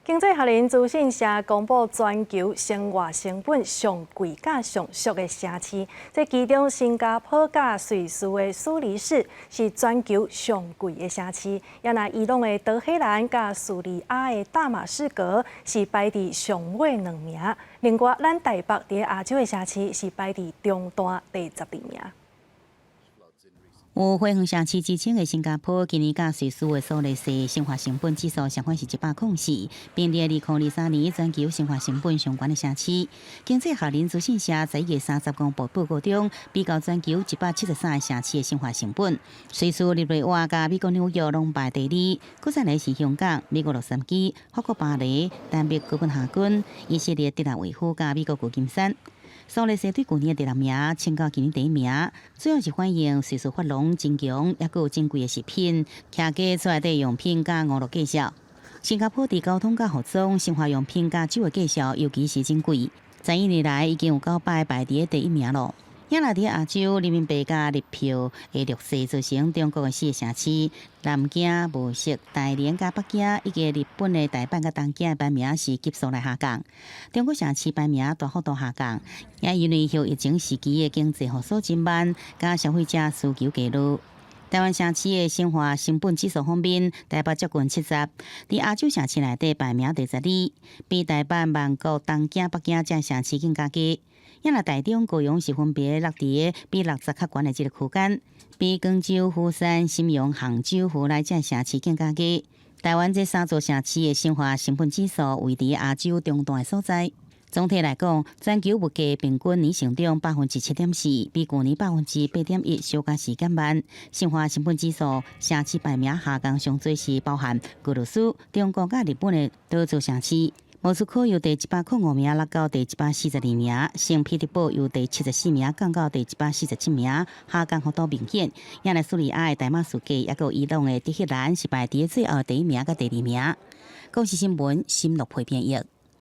经济学人资讯社公布全球生活成本上贵甲上俗的城市，这其中新加坡甲瑞士的苏黎世是全球上贵的城市，也那伊朗的德黑兰甲叙利亚的大马士革是排伫上尾2名。另外，咱台北伫亚洲的城市是排伫中段第12名。 有辉煌城市之称的新加坡，今年甲瑞士的苏黎世生活成本指数相反是104，并列2023年全球生活成本上悬的城市。经济学人资讯社在1月30公布报告中，比较全球173个城市的生活成本，瑞士、日内瓦甲美国纽约拢排第2，搁再来是香港、美国洛杉矶、法国巴黎、丹麦哥本哈根、以色列特拉维夫甲美国旧金山。 苏黎世对去年的第6名，升到今年第1名，主要是反映瑞士法郎真强，也有珍贵的食品、客家出来的用品甲娱乐介绍。新加坡伫交通甲服装、生活用品甲酒的介绍，尤其是真贵，在1年来已经有9摆排伫第1名咯。 也来伫亚洲，人民币甲日票的劣势造成中国的4个城市南京、无锡、大连甲北京，以及日本的大阪甲东京的排名是急速来下降。中国城市排名大幅度下降，也因为后疫情时期的经济复苏真慢，甲消费者需求低落。 台湾城市的生活成本指数方面，台北接近70，在亚洲城市内底排名第12，比台北、曼谷、东京、北京这城市更加低。 也那台中、高雄是分别落伫比60较悬的这个区间，比广州、釜山、沈阳、杭州、湖内这城市更加低。台湾这3座城市的生活成本指数位伫亚洲中段的所在。总体来讲，全球物价平均年成长7.4%，比去年8.1%小加时间慢。生活成本指数城市排名下降上最是包含俄罗斯、中国甲日本的多座城市。 莫斯科由第105名落到第142名，圣彼得堡由第74名降到第147名，下降幅度明显。也来叙利亚的大马士革，也有伊朗的德黑兰是排伫最后第1名甲第2名。国际新闻，新乐培编译。